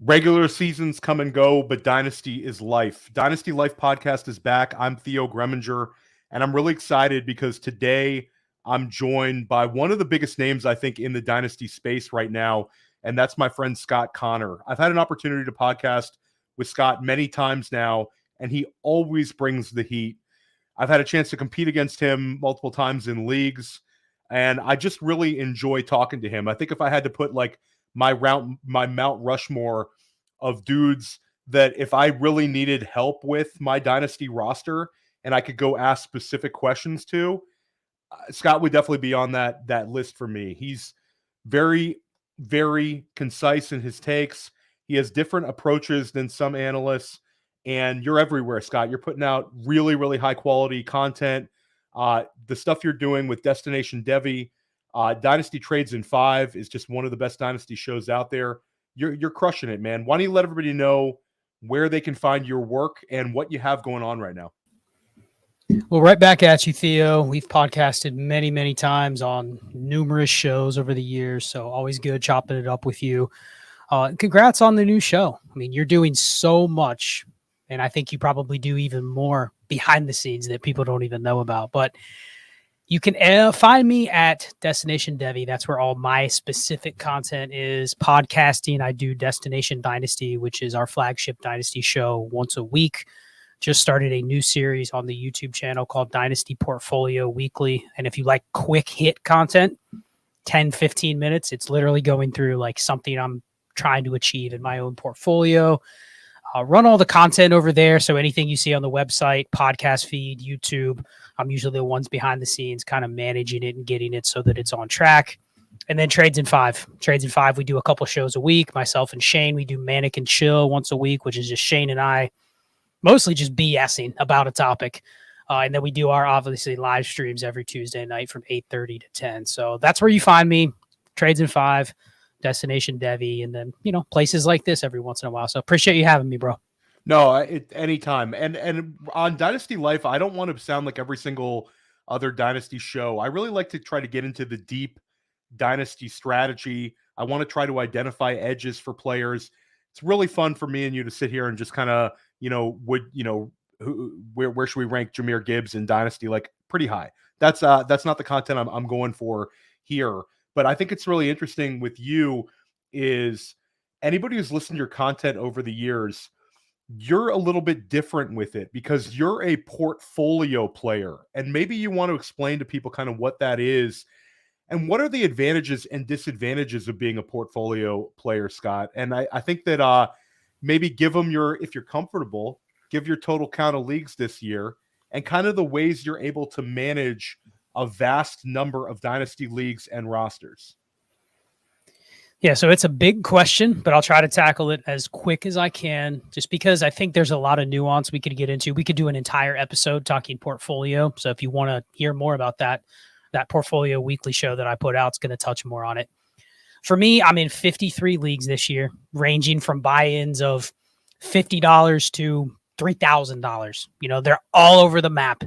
Regular seasons come and go, but Dynasty is life. Dynasty Life podcast is back. I'm Theo Gremminger, and I'm really excited because today I'm joined by one of the biggest names, I think, in the Dynasty space right now, and that's my friend Scott Connor. I've had an opportunity to podcast with Scott many times now, and he always brings the heat. I've had a chance to compete against him multiple times in leagues, and I just really enjoy talking to him. I think if I had to put like my Mount Rushmore of dudes that if I really needed help with my Dynasty roster and I could go ask specific questions to, Scott would definitely be on that list for me. He's very, very concise in his takes. He has different approaches than some analysts, and you're everywhere, Scott. You're putting out really, really high quality content. The stuff you're doing with Destination Devy, Dynasty Trades in 5 is just one of the best Dynasty shows out there. You're crushing it, man. Why don't you let everybody know where they can find your work and what you have going on right now? Well, right back at you, Theo. We've podcasted many, many times on numerous shows over the years, so always good chopping it up with you. Congrats on the new show. I mean, you're doing so much, and I think you probably do even more behind the scenes that people don't even know about. But you can find me at Destination Devy. That's where all my specific content is. Podcasting, I do Destination Dynasty, which is our flagship Dynasty show once a week. Just started a new series on the YouTube channel called Dynasty Portfolio Weekly. And if you like quick hit content, 10, 15 minutes, it's literally going through like something I'm trying to achieve in my own portfolio. Run all the content over there. So anything you see on the website, podcast feed, YouTube, I'm usually the ones behind the scenes kind of managing it and getting it so that it's on track. And then Trades in 5. Trades in 5, we do a couple shows a week. Myself and Shane, we do Manic and Chill once a week, which is just Shane and I mostly just BSing about a topic. And then we do our obviously live streams every Tuesday night from 8:30 to 10. So that's where you find me. Trades in 5. Destination Devy, and then, places like this every once in a while. So appreciate you having me, bro. No, anytime. And on Dynasty Life, I don't want to sound like every single other Dynasty show. I really like to try to get into the deep Dynasty strategy. I want to try to identify edges for players. It's really fun for me and you to sit here and just kind of, where should we rank Jahmyr Gibbs in Dynasty? Like pretty high. That's not the content I'm going for here. But I think it's really interesting with you is anybody who's listened to your content over the years, you're a little bit different with it because you're a portfolio player. And maybe you want to explain to people kind of what that is and what are the advantages and disadvantages of being a portfolio player, Scott. And I think that maybe give them if you're comfortable, give your total count of leagues this year and kind of the ways you're able to manage a vast number of Dynasty leagues and rosters. Yeah, so it's a big question, but I'll try to tackle it as quick as I can, just because I think there's a lot of nuance we could get into. We could do an entire episode talking portfolio. So if you want to hear more about that Portfolio Weekly show that I put out, it's going to touch more on it. For me, I'm in 53 leagues this year, ranging from buy-ins of $50 to $3,000. They're all over the map.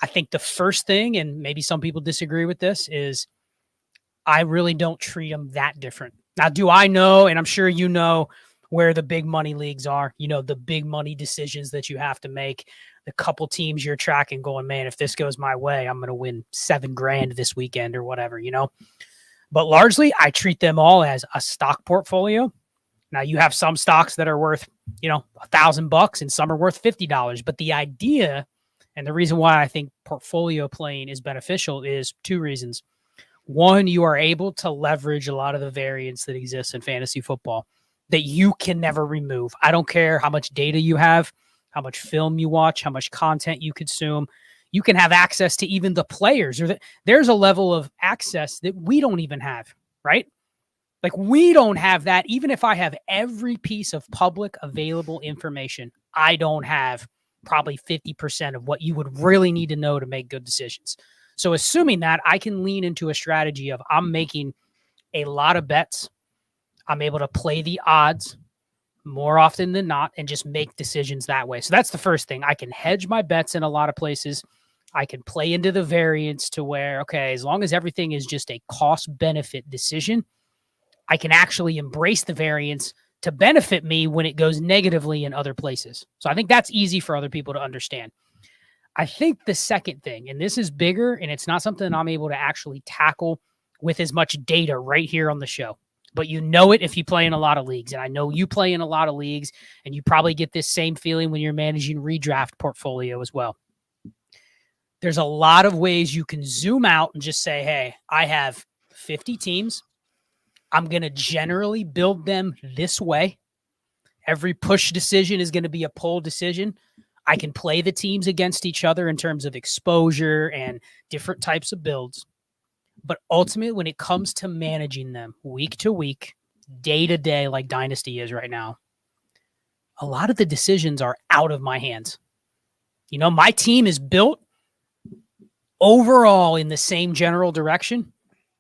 I think the first thing, and maybe some people disagree with this, is I really don't treat them that different. Now, do I know, and I'm sure you know, where the big money leagues are, the big money decisions that you have to make, the couple teams you're tracking going, man, if this goes my way, I'm going to win $7,000 this weekend or whatever, But largely, I treat them all as a stock portfolio. Now, you have some stocks that are worth, $1,000 and some are worth $50. But the idea and the reason why I think portfolio playing is beneficial is 2 reasons. One, you are able to leverage a lot of the variance that exists in fantasy football that you can never remove. I don't care how much data you have, how much film you watch, how much content you consume. You can have access to even the players. There's a level of access that we don't even have, right? Like we don't have that. Even if I have every piece of public available information, I don't have probably 50% of what you would really need to know to make good decisions. So assuming that, I can lean into a strategy of I'm making a lot of bets. I'm able to play the odds more often than not and just make decisions that way. So that's the first thing. I can hedge my bets in a lot of places. I can play into the variance to where, okay, as long as everything is just a cost benefit decision, I can actually embrace the variance to benefit me when it goes negatively in other places. So I think that's easy for other people to understand. I think the second thing, and this is bigger, and it's not something I'm able to actually tackle with as much data right here on the show, but you know it if you play in a lot of leagues. And I know you play in a lot of leagues, and you probably get this same feeling when you're managing redraft portfolio as well. There's a lot of ways you can zoom out and just say, hey, I have 50 teams. I'm going to generally build them this way. Every push decision is going to be a pull decision. I can play the teams against each other in terms of exposure and different types of builds. But ultimately, when it comes to managing them week to week, day to day, like Dynasty is right now, a lot of the decisions are out of my hands. You know, my team is built overall in the same general direction,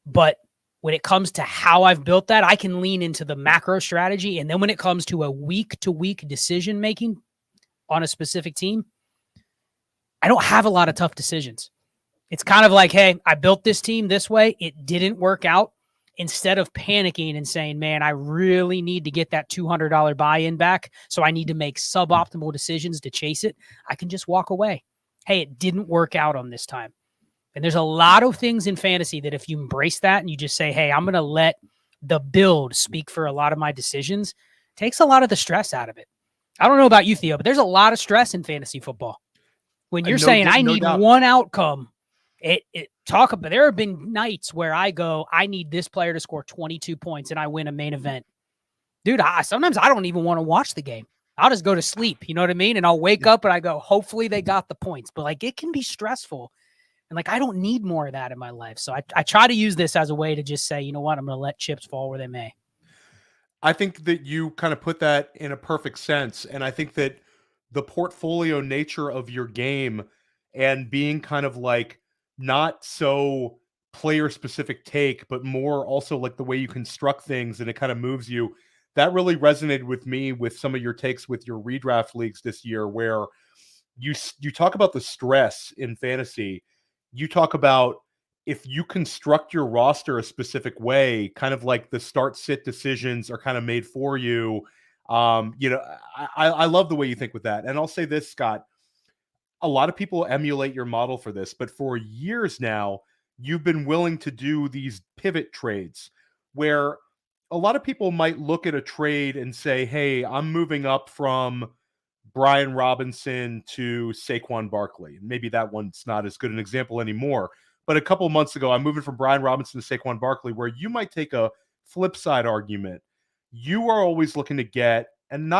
but when it comes to how I've built that, I can lean into the macro strategy. And then when it comes to a week-to-week decision-making on a specific team, I don't have a lot of tough decisions. It's kind of like, hey, I built this team this way. It didn't work out. Instead of panicking and saying, man, I really need to get that $200 buy-in back, so I need to make suboptimal decisions to chase it, I can just walk away. Hey, it didn't work out on this time. And there's a lot of things in fantasy that if you embrace that and you just say, hey, I'm going to let the build speak for a lot of my decisions, it takes a lot of the stress out of it. I don't know about you, Theo, but there's a lot of stress in fantasy football. When you're saying I need one outcome, there have been nights where I go, I need this player to score 22 points and I win a main event. Dude, sometimes I don't even want to watch the game. I'll just go to sleep. You know what I mean? And I'll wake up and I go, hopefully they got the points. But like, it can be stressful. And like, I don't need more of that in my life. So I try to use this as a way to just say, you know what, I'm going to let chips fall where they may. I think that you kind of put that in a perfect sense. And I think that the portfolio nature of your game and being kind of like not so player specific take, but more also like the way you construct things and it kind of moves you. That really resonated with me with some of your takes with your redraft leagues this year, where you talk about the stress in fantasy. You talk about if you construct your roster a specific way, kind of like the start sit decisions are kind of made for you. I love the way you think with that. And I'll say this, Scott, a lot of people emulate your model for this, but for years now, you've been willing to do these pivot trades where a lot of people might look at a trade and say, hey, I'm moving up from Brian Robinson to Saquon Barkley. Maybe that one's not as good an example anymore. But a couple of months ago, I'm moving from Brian Robinson to Saquon Barkley, where you might take a flip side argument. You are always looking to get, and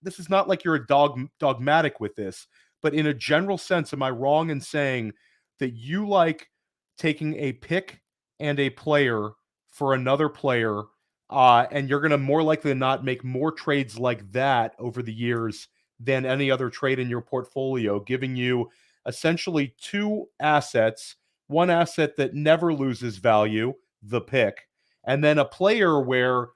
this is not like you're a dogmatic with this, but in a general sense, am I wrong in saying that you like taking a pick and a player for another player, and you're going to more likely than not make more trades like that over the years than any other trade in your portfolio, giving you essentially two assets, one asset that never loses value, the pick, and then a player where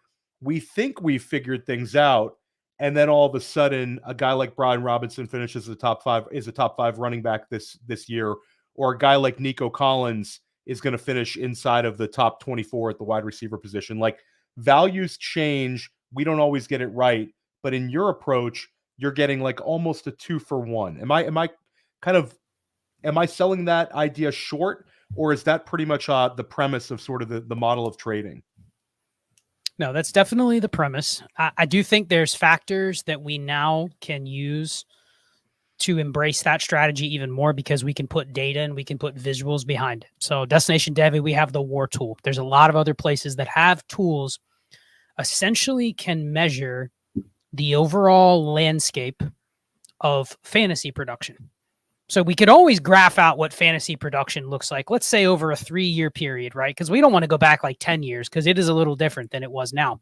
we think we've figured things out, and then all of a sudden a guy like Brian Robinson finishes is a top five running back this year, or a guy like Nico Collins is going to finish inside of the top 24 at the wide receiver position. Like, values change. We don't always get it right, but in your approach, you're getting like almost a 2-for-1. Am I selling that idea short, or is that pretty much the premise of sort of the model of trading? No, that's definitely the premise. I do think there's factors that we now can use to embrace that strategy even more, because we can put data and we can put visuals behind it. So Destination Devy, we have the war tool. There's a lot of other places that have tools essentially can measure the overall landscape of fantasy production. So we could always graph out what fantasy production looks like, let's say over a 3-year period, right? Because we don't want to go back like 10 years because it is a little different than it was now.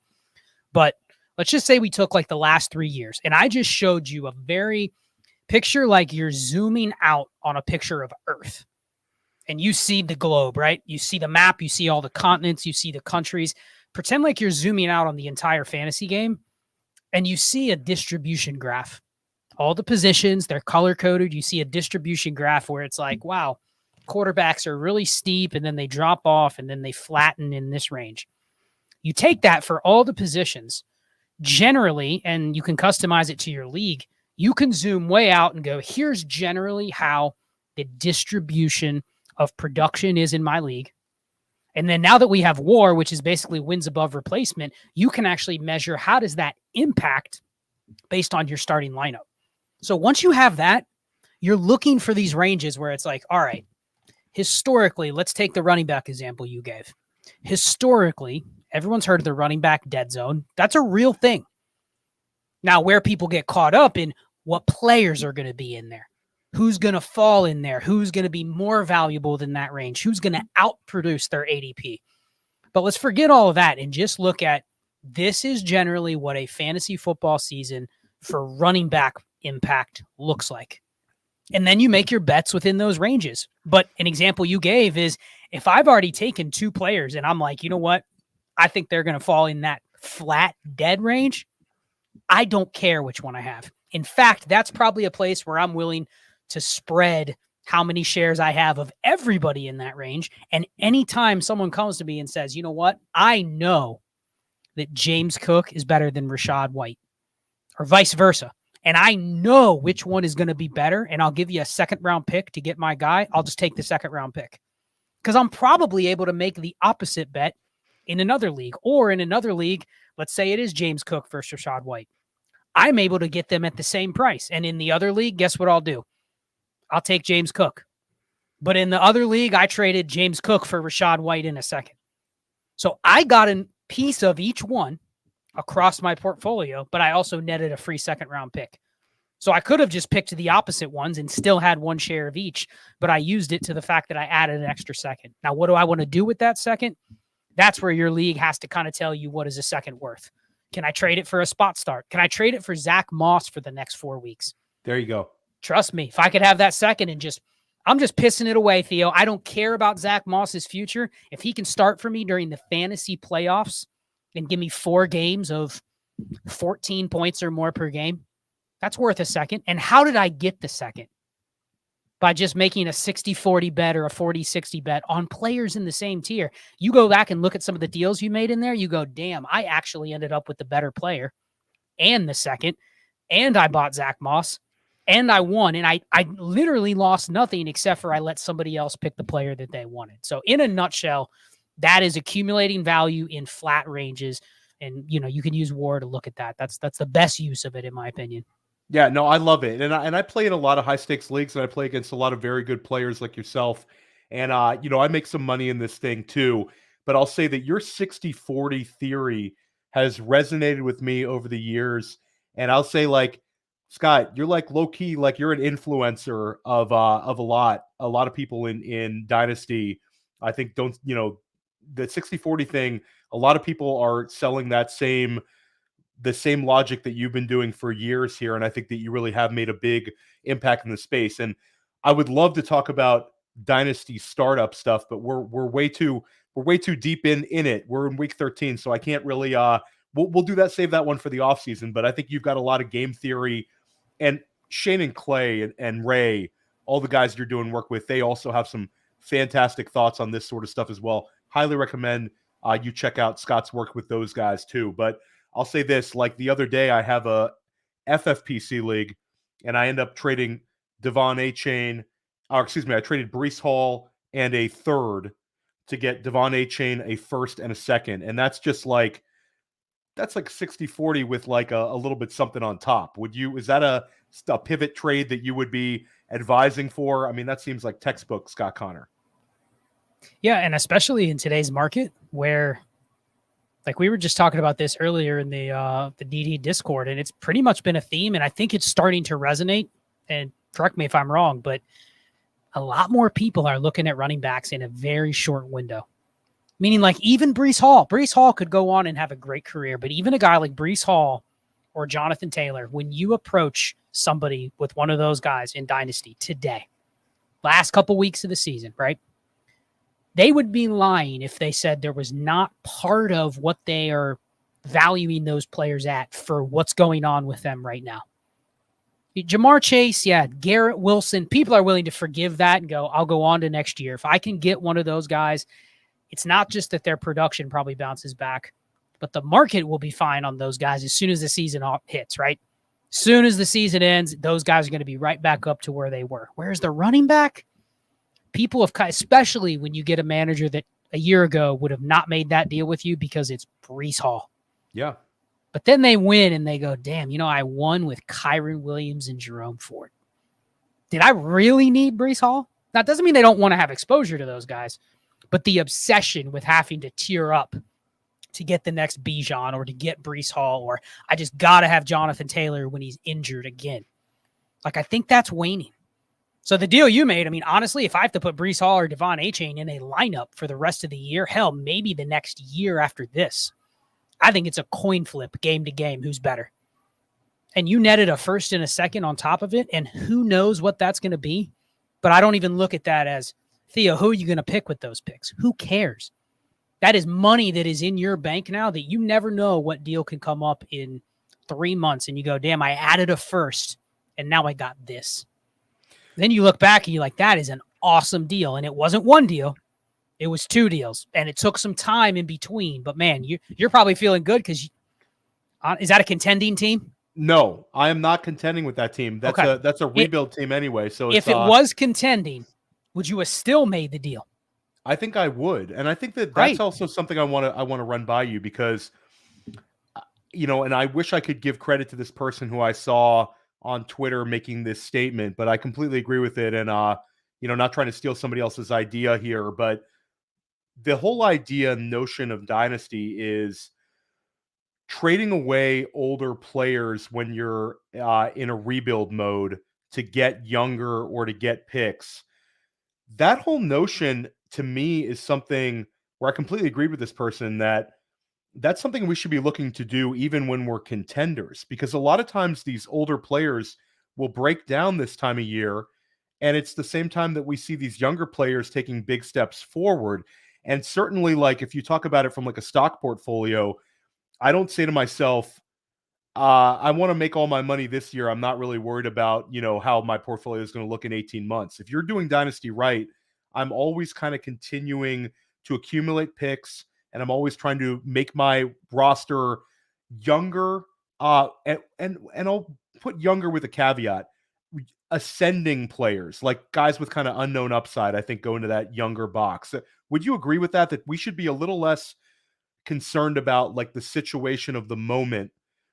But let's just say we took like the last 3 years, and I just showed you a very picture like you're zooming out on a picture of Earth. And you see the globe, right? You see the map, you see all the continents, you see the countries. Pretend like you're zooming out on the entire fantasy game, and you see a distribution graph. All the positions, they're color-coded. You see a distribution graph where it's like, wow, quarterbacks are really steep, and then they drop off, and then they flatten in this range. You take that for all the positions. generally, and you can customize it to your league, you can zoom way out and go, here's generally how the distribution of production is in my league. And then now that we have WAR, which is basically wins above replacement, you can actually measure how does that impact based on your starting lineup. So once you have that, you're looking for these ranges where it's like, all right, historically, let's take the running back example you gave. Historically, everyone's heard of the running back dead zone. That's a real thing. Now, where people get caught up in what players are going to be in there, who's going to fall in there, who's going to be more valuable than that range, who's going to outproduce their ADP. But let's forget all of that and just look at this is generally what a fantasy football season for running back impact looks like. And then you make your bets within those ranges. But an example you gave is if I've already taken 2 players and I'm like, you know what? I think they're going to fall in that flat dead range. I don't care which one I have. In fact, that's probably a place where I'm willing to spread how many shares I have of everybody in that range. And anytime someone comes to me and says, you know what? I know that James Cook is better than Rachaad White or vice versa. And I know which one is going to be better, and I'll give you a second-round pick to get my guy. I'll just take the second-round pick because I'm probably able to make the opposite bet in another league. Or in another league, let's say it is James Cook versus Rachaad White. I'm able to get them at the same price. And in the other league, guess what I'll do? I'll take James Cook. But in the other league, I traded James Cook for Rachaad White in a second. So I got a piece of each one across my portfolio, but I also netted a free second-round pick. So I could have just picked the opposite ones and still had 1 share of each, but I used it to the fact that I added an extra second. Now, what do I want to do with that second? That's where your league has to kind of tell you what is a second worth. Can I trade it for a spot start? Can I trade it for Zach Moss for the next 4 weeks? There you go. Trust me, if I could have that second and I'm just pissing it away, Theo. I don't care about Zach Moss's future. If he can start for me during the fantasy playoffs and give me 4 games of 14 points or more per game, that's worth a second. And how did I get the second? By just making a 60-40 bet or a 40-60 bet on players in the same tier. You go back and look at some of the deals you made in there, you go, damn, I actually ended up with the better player and the second, and I bought Zach Moss, and I won, and I literally lost nothing except for I let somebody else pick the player that they wanted. So in a nutshell, that is accumulating value in flat ranges, and you can use WAR to look at that. That's the best use of it, in my opinion. Yeah, no, I love it. And I play in a lot of high stakes leagues, and I play against a lot of very good players like yourself. And I make some money in this thing too. But I'll say that your 60-40 theory has resonated with me over the years. And I'll say, like, Scott, you're like low key, like you're an influencer of a lot of people in Dynasty. I think the 60-40 thing, a lot of people are selling the same logic that you've been doing for years here. And I think that you really have made a big impact in the space. And I would love to talk about Dynasty startup stuff, but we're way too deep in it. We're in week 13, so I can't really we'll do that, save that one for the offseason. But I think you've got a lot of game theory, and Shane and Clay and Ray, all the guys you're doing work with, they also have some fantastic thoughts on this sort of stuff as well. Highly recommend you check out Scott's work with those guys too. But I'll say this, like the other day, I have a FFPC league, and I end up trading De'Von Achane, I traded Breece Hall and a third to get De'Von Achane, a first and a second. And that's just like, that's like 60-40 with like a little bit something on top. Is that a pivot trade that you would be advising for? I mean, that seems like textbook Scott Connor. Yeah, and especially in today's market where, like we were just talking about this earlier in the DD Discord, and it's pretty much been a theme, and I think it's starting to resonate. And correct me if I'm wrong, but a lot more people are looking at running backs in a very short window. Meaning, like, even Breece Hall could go on and have a great career, but even a guy like Breece Hall or Jonathan Taylor, when you approach somebody with one of those guys in Dynasty today, last couple weeks of the season, right? They would be lying if they said there was not part of what they are valuing those players at for what's going on with them right now. Jamar Chase, yeah, Garrett Wilson, people are willing to forgive that and go, I'll go on to next year. If I can get one of those guys, it's not just that their production probably bounces back. But the market will be fine on those guys as soon as the season hits, right? Soon as the season ends, those guys are going to be right back up to where they were. Whereas the running back, people have, especially when you get a manager that a year ago would have not made that deal with you because it's Breece Hall. Yeah. But then they win and they go, damn, I won with Kyron Williams and Jerome Ford. Did I really need Breece Hall? That doesn't mean they don't want to have exposure to those guys, but the obsession with having to tier up to get the next Bijan or to get Breece Hall, or I just got to have Jonathan Taylor when he's injured again. I think that's waning. So the deal you made, honestly, if I have to put Breece Hall or De'Von Achane in a lineup for the rest of the year, hell, maybe the next year after this, I think it's a coin flip game to game. Who's better? And you netted a first and a second on top of it, and who knows what that's going to be. But I don't even look at that as, Theo, who are you going to pick with those picks? Who cares? That is money that is in your bank now that you never know what deal can come up in 3 months. And you go, damn, I added a first, and now I got this. Then you look back and you're like, that is an awesome deal. And it wasn't one deal. It was 2 deals. And it took some time in between. But, man, you're probably feeling good because is that a contending team? No, I am not contending with that team. That's a rebuild team anyway. So if it was contending, would you have still made the deal? I think I would, and I think that's right. also something I want to run by you because, and I wish I could give credit to this person who I saw on Twitter making this statement, but I completely agree with it, and not trying to steal somebody else's idea here, but the whole idea notion of dynasty is trading away older players when you're in a rebuild mode to get younger or to get picks. That whole notion to me is something where I completely agree with this person that's something we should be looking to do even when we're contenders, because a lot of times these older players will break down this time of year, and it's the same time that we see these younger players taking big steps forward. And certainly, if you talk about it from a stock portfolio, I don't say to myself, I want to make all my money this year. I'm not really worried about, how my portfolio is going to look in 18 months. If you're doing Dynasty right, I'm always kind of continuing to accumulate picks, and I'm always trying to make my roster younger. And I'll put younger with a caveat. Ascending players, like guys with kind of unknown upside, I think go into that younger box. Would you agree with that we should be a little less concerned about the situation of the moment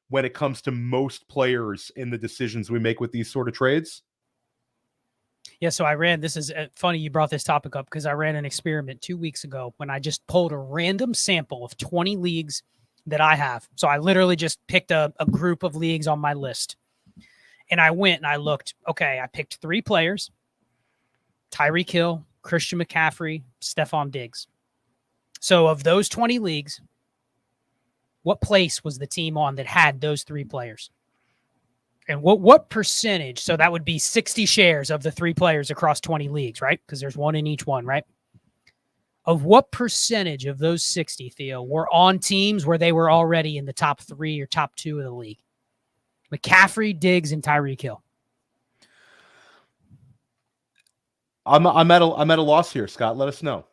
when it comes to most players in the decisions we make with these sort of trades? Yeah, so this is funny you brought this topic up because I ran an experiment 2 weeks ago when I just pulled a random sample of 20 leagues that I have. So I literally just picked a group of leagues on my list. And I went and I looked, okay, I picked 3 players, Tyreek Hill, Christian McCaffrey, Stephon Diggs. So of those 20 leagues, what place was the team on that had those 3 players? And what percentage? So that would be 60 shares of the 3 players across 20 leagues, right? Because there's one in each one, right? Of what percentage of those 60, Theo, were on teams where they were already in the top 3 or top 2 of the league? McCaffrey, Diggs, and Tyreek Hill. I'm at a loss here, Scott. Let us know.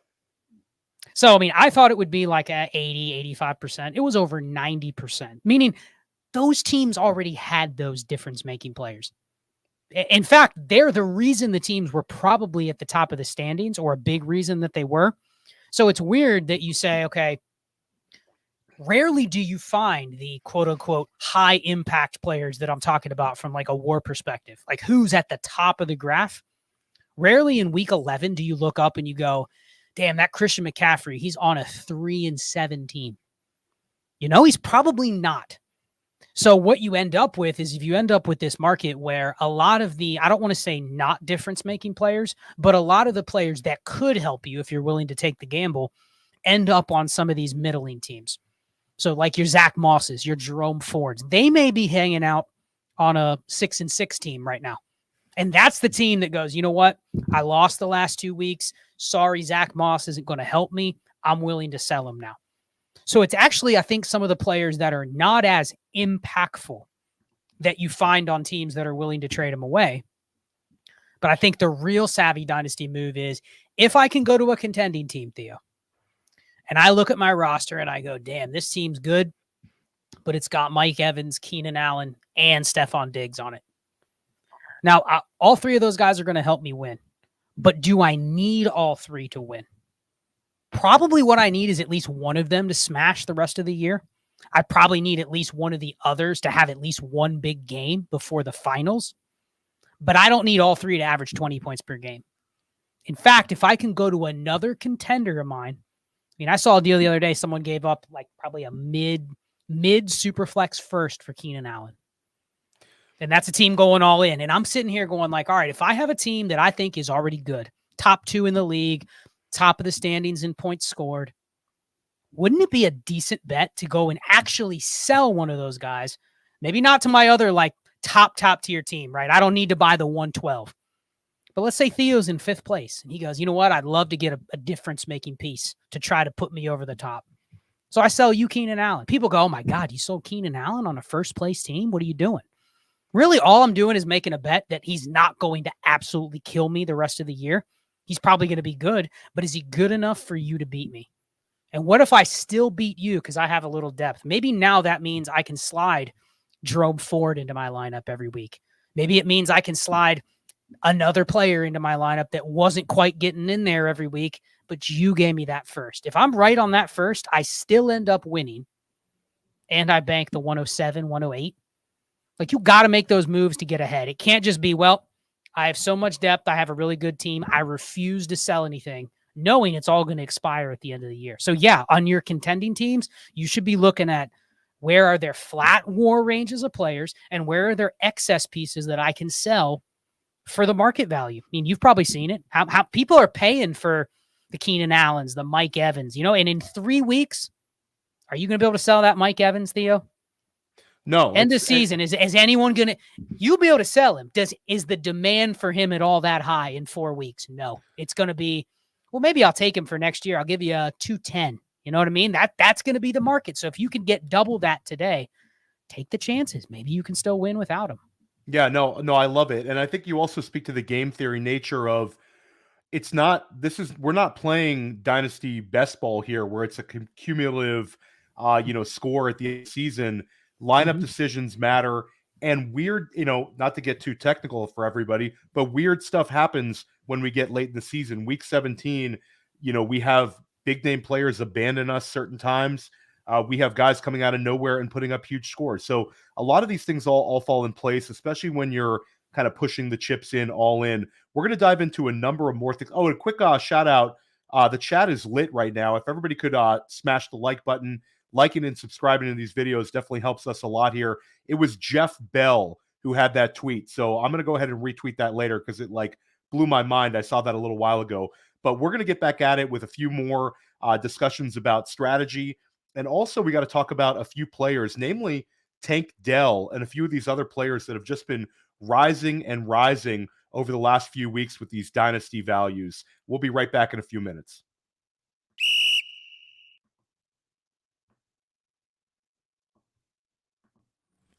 So, I thought it would be at 80, 85%. It was over 90%, meaning those teams already had those difference-making players. In fact, they're the reason the teams were probably at the top of the standings, or a big reason that they were. So it's weird that you say, okay, rarely do you find the quote-unquote high-impact players that I'm talking about from a war perspective. Who's at the top of the graph? Rarely in week 11 do you look up and you go, damn, that Christian McCaffrey, he's on a 3-7 team. He's probably not. So what you end up with is if you end up with this market where a lot of the, I don't want to say not difference-making players, but a lot of the players that could help you if you're willing to take the gamble end up on some of these middling teams. So your Zach Mosses, your Jerome Fords, they may be hanging out on a 6-6 team right now. And that's the team that goes, you know what? I lost the last 2 weeks. Sorry, Zach Moss isn't going to help me. I'm willing to sell him now. So it's actually, I think, some of the players that are not as impactful that you find on teams that are willing to trade them away. But I think the real savvy dynasty move is if I can go to a contending team, Theo, And I look at my roster and I go, damn, this team's good, but it's got Mike Evans, Keenan Allen, and Stephon Diggs on it. Now, all three of those guys are going to help me win. But do I need all three to win? Probably what I need is at least one of them to smash the rest of the year. I probably need at least one of the others to have at least one big game before the finals. But I don't need all three to average 20 points per game. In fact, if I can go to another contender of mine, I mean, I saw a deal the other day. Someone gave up like probably a mid super flex first for Keenan Allen. And that's a team going all in. And I'm sitting here going like, all right, if I have a team that I think is already good, top 2 in the league, top of the standings in points scored, wouldn't it be a decent bet to go and actually sell one of those guys? Maybe not to my other like top tier team, right? I don't need to buy the 112. But let's say Theo's in 5th place. And he goes, you know what? I'd love to get a difference-making piece to try to put me over the top. So I sell you Keenan Allen. People go, oh my God, you sold Keenan Allen on a 1st place team? What are you doing? Really, all I'm doing is making a bet that he's not going to absolutely kill me the rest of the year. He's probably going to be good, but is he good enough for you to beat me? And what if I still beat you because I have a little depth? Maybe now that means I can slide Jerome Ford into my lineup every week. Maybe it means I can slide another player into my lineup that wasn't quite getting in there every week, but you gave me that first. If I'm right on that first, I still end up winning, and I bank the 107, 108. Like, you got to make those moves to get ahead. It can't just be, well, I have so much depth. I have a really good team. I refuse to sell anything, knowing it's all going to expire at the end of the year. So, yeah, on your contending teams, you should be looking at where are their flat war ranges of players and where are their excess pieces that I can sell for the market value. I mean, you've probably seen it. How people are paying for the Keenan Allens, the Mike Evans, and in 3 weeks, are you going to be able to sell that Mike Evans, Theo? No. End of season. Is anyone going to, you'll be able to sell him. Is the demand for him at all that high in 4 weeks? No, it's going to be, well, maybe I'll take him for next year. I'll give you a 210. You know what I mean? That's going to be the market. So if you can get double that today, take the chances. Maybe you can still win without him. Yeah, no, I love it. And I think you also speak to the game theory nature of we're not playing dynasty best ball here where it's a cumulative, score at the end of the season. Lineup decisions matter, and weird, not to get too technical for everybody, but weird stuff happens when we get late in the season. Week 17, we have big name players abandon us certain times. We have guys coming out of nowhere and putting up huge scores. So a lot of these things all fall in place, especially when you're kind of pushing the chips in all in. We're going to dive into a number of more things. Oh, and a quick shout out. The chat is lit right now. If everybody could smash the like button, liking and subscribing to these videos definitely helps us a lot here. It was Jeff Bell who had that tweet. So I'm going to go ahead and retweet that later because it blew my mind. I saw that a little while ago. But we're going to get back at it with a few more discussions about strategy. And also we got to talk about a few players, namely Tank Dell and a few of these other players that have just been rising and rising over the last few weeks with these dynasty values. We'll be right back in a few minutes.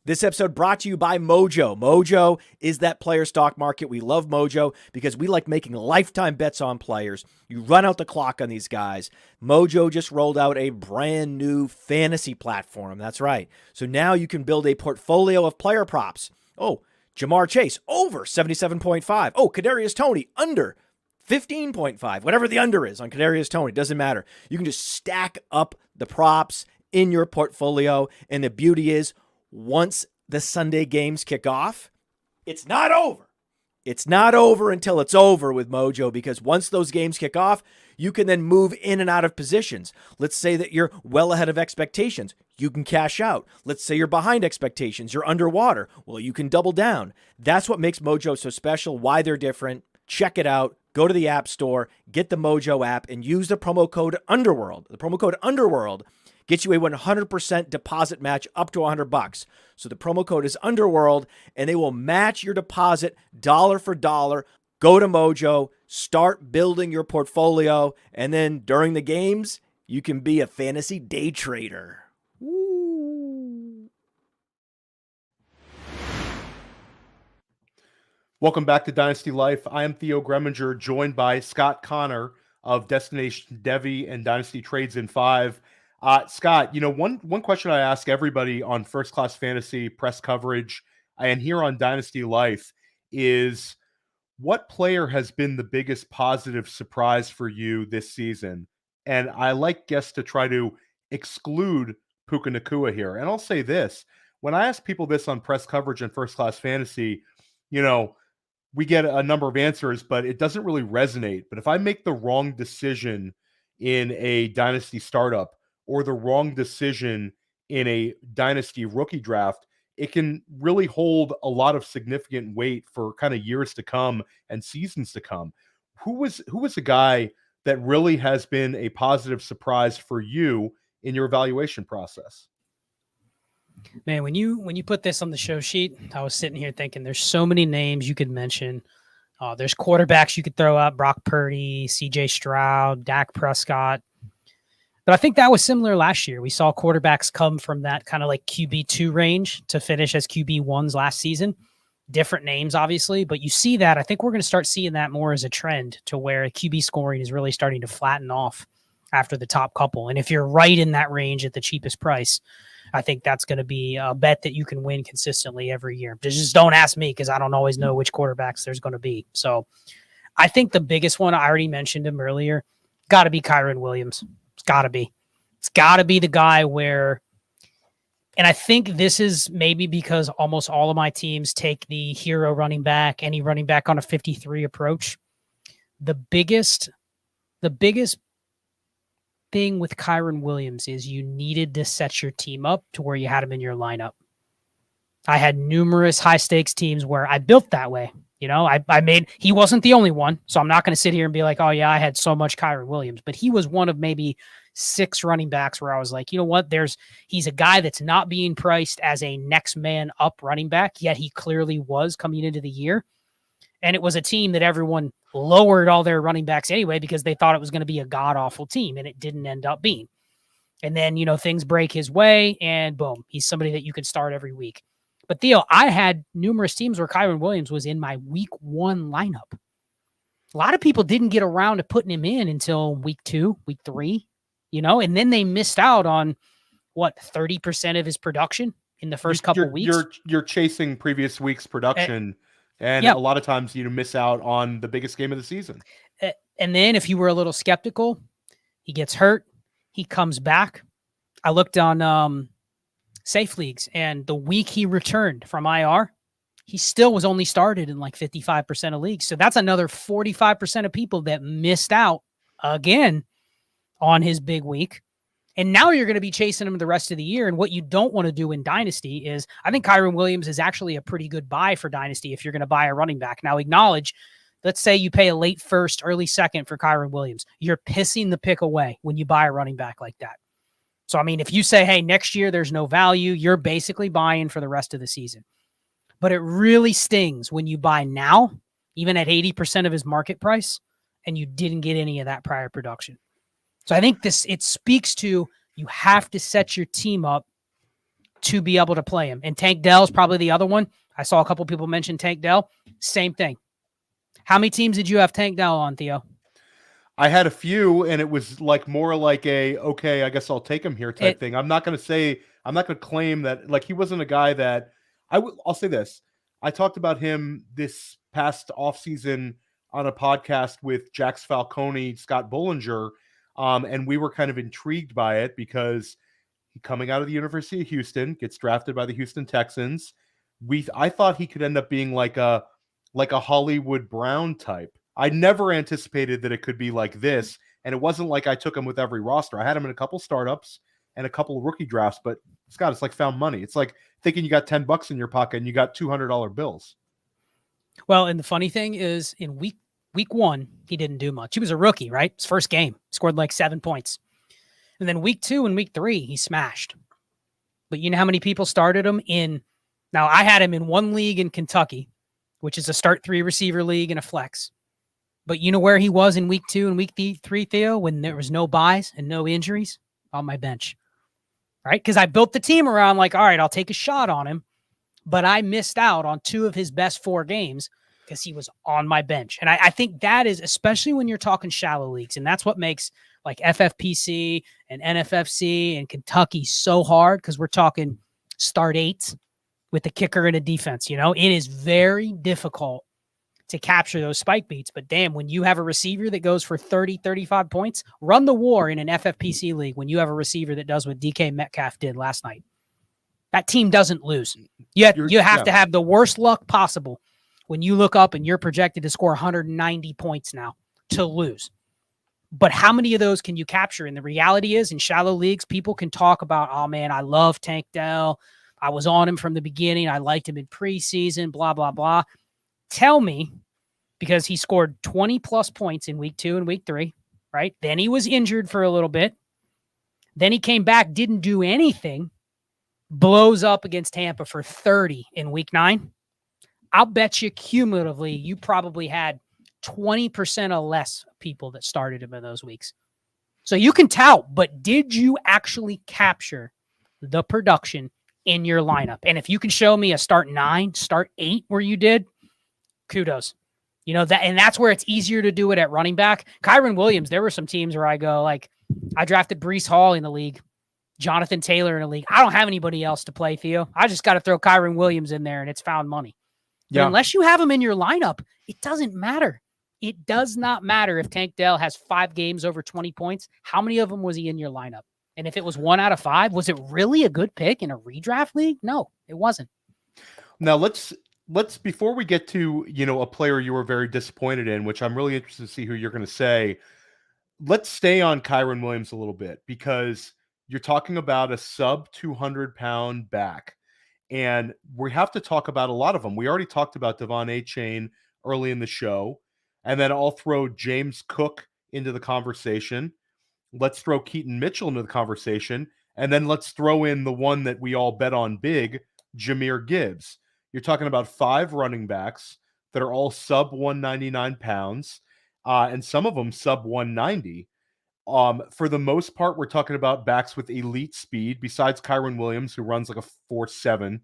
This episode brought to you by Mojo. Mojo is that player stock market. We love Mojo because we like making lifetime bets on players. You run out the clock on these guys. Mojo just rolled out a brand new fantasy platform. That's right. So now you can build a portfolio of player props. Oh, Jamar Chase, over 77.5. Oh, Kadarius Toney, under 15.5. Whatever the under is on Kadarius Toney, doesn't matter. You can just stack up the props in your portfolio. And the beauty is, once the Sunday games kick off, it's not over. It's not over until it's over with Mojo, because once those games kick off, you can then move in and out of positions. Let's say that you're well ahead of expectations. You can cash out. Let's say you're behind expectations. You're underwater. Well, you can double down. That's what makes Mojo so special, why they're different. Check it out. Go to the App Store, get the Mojo app, and use the promo code UNDERWORLD. The promo code UNDERWORLD gets you a 100% deposit match up to $100. So the promo code is UNDERWORLD, and they will match your deposit dollar for dollar. Go to Mojo, start building your portfolio, and then during the games, you can be a fantasy day trader. Woo. Welcome back to Dynasty Life. I am Theo Gremminger, joined by Scott Connor. of Destination Devy and Dynasty Trades in 5. Scott, one question I ask everybody on First Class Fantasy press coverage and here on Dynasty Life is, what player has been the biggest positive surprise for you this season? And I like guests to try to exclude Puka Nacua here. And I'll say this, when I ask people this on press coverage and First Class Fantasy, we get a number of answers, but it doesn't really resonate. But if I make the wrong decision in a dynasty startup or the wrong decision in a dynasty rookie draft, it can really hold a lot of significant weight for kind of years to come and seasons to come. Who was a guy that really has been a positive surprise for you in your evaluation process? Man, when you put this on the show sheet, I was sitting here thinking there's so many names you could mention. There's quarterbacks you could throw out: Brock Purdy, CJ Stroud, Dak Prescott. But I think that was similar last year. We saw quarterbacks come from that kind of like QB2 range to finish as QB1s last season. Different names, obviously, but you see that. I think we're going to start seeing that more as a trend, to where QB scoring is really starting to flatten off after the top couple. And if you're right in that range at the cheapest price, I think that's going to be a bet that you can win consistently every year. Just don't ask me, because I don't always know which quarterbacks there's going to be. So I think the biggest one, I already mentioned him earlier, got to be Kyren Williams. It's got to be. It's got to be the guy where, and I think this is maybe because almost all of my teams take the hero running back, any running back on a 53 approach. The biggest thing with Kyren Williams is you needed to set your team up to where you had him in your lineup. I had numerous high stakes teams where I built that way. He wasn't the only one, so I'm not going to sit here and be like, oh yeah, I had so much Kyren Williams, but he was one of maybe 6 running backs where I was like, you know what, he's a guy that's not being priced as a next man up running back, yet he clearly was coming into the year. And it was a team that everyone lowered all their running backs anyway, because they thought it was going to be a god-awful team, and it didn't end up being. And then, things break his way, and boom, he's somebody that you can start every week. But Theo, I had numerous teams where Kyren Williams was in my week 1 lineup. A lot of people didn't get around to putting him in until week 2, week 3, and then they missed out on 30% of his production in the first couple of weeks. You're chasing previous week's production, and a lot of times you miss out on the biggest game of the season. And then if you were a little skeptical, he gets hurt, he comes back. I looked on safe leagues, and the week he returned from IR, he still was only started in like 55% of leagues. So that's another 45% of people that missed out again on his big week. And now you're going to be chasing him the rest of the year. And what you don't want to do in Dynasty is, I think Kyren Williams is actually a pretty good buy for Dynasty if you're going to buy a running back. Now acknowledge, let's say you pay a late first, early second for Kyren Williams. You're pissing the pick away when you buy a running back like that. So, I mean, if you say, hey, next year there's no value, you're basically buying for the rest of the season. But it really stings when you buy now, even at 80% of his market price, and you didn't get any of that prior production. So I think it speaks to, you have to set your team up to be able to play him. And Tank Dell is probably the other one. I saw a couple people mention Tank Dell. Same thing. How many teams did you have Tank Dell on, Theo? I had a few, and it was more like okay, I guess I'll take him here type thing. I'm not going to claim that, he wasn't a guy that I'll say this. I talked about him this past offseason on a podcast with Jax Falcone, Scott Bollinger, and we were kind of intrigued by it because coming out of the University of Houston, gets drafted by the Houston Texans. I thought he could end up being like a Hollywood Brown type. I never anticipated that it could be like this, and it wasn't like I took him with every roster. I had him in a couple startups and a couple of rookie drafts, but Scott, it's like found money. It's like thinking you got $10 in your pocket and you got $200 bills. Well, and the funny thing is, in week 1, he didn't do much. He was a rookie, right? His first game, scored like 7 points. And then week 2 and week 3, he smashed. But you know how many people started him in? Now, I had him in one league in Kentucky, which is a start 3 receiver league and a flex. But you know where he was in week 2 and week 3, Theo, when there was no buys and no injuries? On my bench, right? Because I built the team around all right, I'll take a shot on him. But I missed out on 2 of his best 4 games because he was on my bench. And I think that is, especially when you're talking shallow leagues, and that's what makes like FFPC and NFFC and Kentucky so hard, because we're talking start 8 with a kicker and a defense. You know, it is very difficult to capture those spike beats. But damn, when you have a receiver that goes for 30, 35 points, run the war in an FFPC league when you have a receiver that does what DK Metcalf did last night. That team doesn't lose. You have to have the worst luck possible when you look up and you're projected to score 190 points now to lose. But how many of those can you capture? And the reality is, in shallow leagues, people can talk about, oh man, I love Tank Dell. I was on him from the beginning. I liked him in preseason, blah, blah, blah. Tell me, because he scored 20 plus points in week 2 and week 3, right? Then he was injured for a little bit. Then he came back, didn't do anything, blows up against Tampa for 30 in week 9. I'll bet you cumulatively, you probably had 20% or less people that started him in those weeks. So you can tout, but did you actually capture the production in your lineup? And if you can show me a start 9, start 8 where you did, kudos. You know, that, and that's where it's easier to do it at running back. Kyron Williams, there were some teams where I go, like, I drafted Breece Hall in the league, Jonathan Taylor in the league. I don't have anybody else to play, Theo. I just got to throw Kyron Williams in there, and it's found money. Yeah. Unless you have him in your lineup, it doesn't matter. It does not matter if Tank Dell has 5 games over 20 points. How many of them was he in your lineup? And if it was 1 out of 5, was it really a good pick in a redraft league? No, it wasn't. Now let's before we get to, you know, a player you were very disappointed in, which I'm really interested to see who you're going to say. Let's stay on Kyron Williams a little bit, because you're talking about a sub 200-pound back, and we have to talk about a lot of them. We already talked about De'Von Achane early in the show, and then I'll throw James Cook into the conversation. Let's throw Keaton Mitchell into the conversation, and then let's throw in the one that we all bet on big, Jahmyr Gibbs. You're talking about 5 running backs that are all sub 199 pounds, and some of them sub 190. For the most part, we're talking about backs with elite speed, besides Kyron Williams, who runs like a 4.7.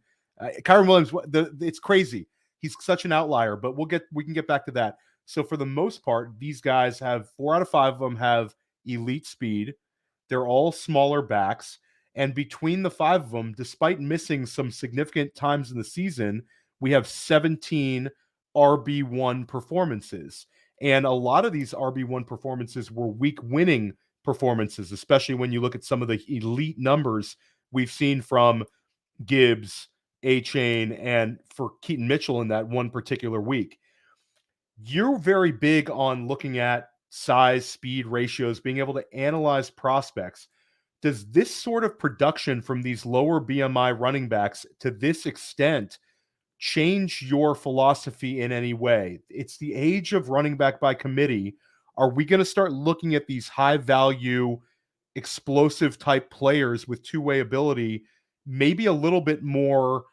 Kyron Williams, it's crazy. He's such an outlier, but we can get back to that. So for the most part, these guys have 4 out of 5 of them have elite speed. They're all smaller backs. And between the 5 of them, despite missing some significant times in the season, we have 17 RB1 performances. And a lot of these RB1 performances were week-winning performances, especially when you look at some of the elite numbers we've seen from Gibbs, Achane, and for Keaton Mitchell in that one particular week. You're very big on looking at size, speed ratios, being able to analyze prospects. Does this sort of production from these lower BMI running backs to this extent change your philosophy in any way? It's the age of running back by committee. Are we going to start looking at these high value, explosive type players with two-way ability, maybe a little bit more,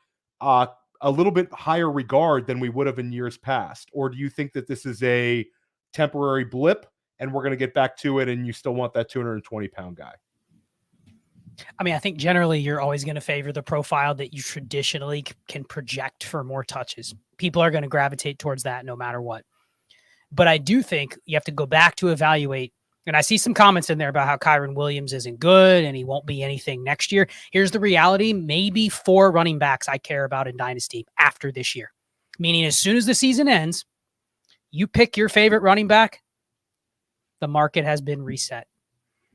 a little bit higher regard than we would have in years past? Or do you think that this is a temporary blip and we're going to get back to it and you still want that 220-pound guy? I mean, I think generally you're always going to favor the profile that you traditionally can project for more touches. People are going to gravitate towards that no matter what. But I do think you have to go back to evaluate. And I see some comments in there about how Kyron Williams isn't good and he won't be anything next year. Here's the reality. Maybe 4 running backs I care about in Dynasty after this year. Meaning as soon as the season ends, you pick your favorite running back, the market has been reset.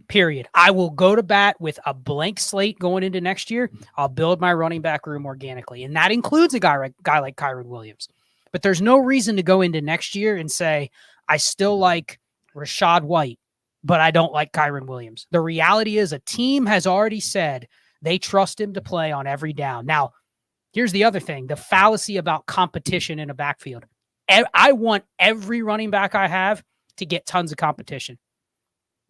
Period. I will go to bat with a blank slate going into next year. I'll build my running back room organically. And that includes a guy like Kyron Williams. But there's no reason to go into next year and say, I still like Rachaad White, but I don't like Kyron Williams. The reality is a team has already said they trust him to play on every down. Now, here's the other thing, the fallacy about competition in a backfield. I want every running back I have to get tons of competition.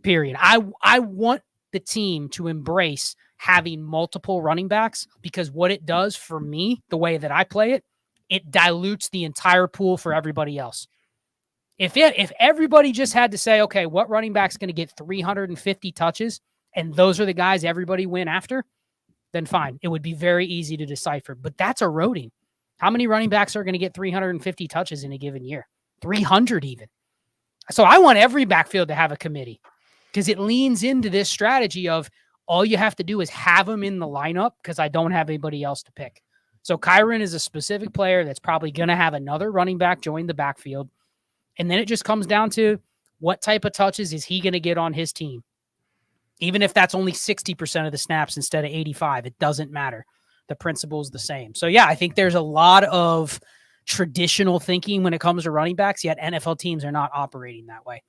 Period. I want the team to embrace having multiple running backs, because what it does for me, the way that I play it, it dilutes the entire pool for everybody else. If everybody just had to say, okay, what running back's going to get 350 touches, and those are the guys everybody went after, then fine. It would be very easy to decipher. But that's eroding. How many running backs are going to get 350 touches in a given year? 300 even. So I want every backfield to have a committee because it leans into this strategy of all you have to do is have them in the lineup because I don't have anybody else to pick. So Kyren is a specific player that's probably going to have another running back join the backfield. And then it just comes down to what type of touches is he going to get on his team. Even if that's only 60% of the snaps instead of 85, it doesn't matter. The principle is the same. So yeah, I think there's a lot of traditional thinking when it comes to running backs, yet NFL teams are not operating that way.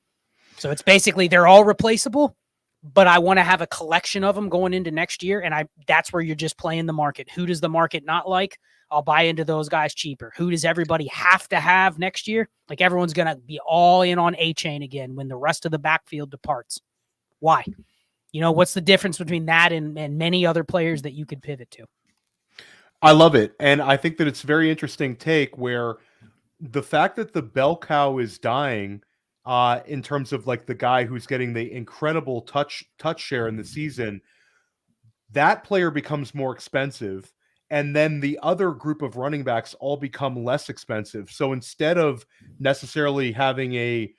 So it's basically they're all replaceable, but I want to have a collection of them going into next year. And that's where you're just playing the market. Who does the market not like? I'll buy into those guys cheaper. Who does everybody have to have next year? Like everyone's going to be all in on Achane again when the rest of the backfield departs. Why? What's the difference between that and many other players that you could pivot to? I love it. And I think that it's a very interesting take where the fact that the bell cow is dying in terms of like the guy who's getting the incredible touch share in the season, that player becomes more expensive. And then the other group of running backs all become less expensive. So instead of necessarily having a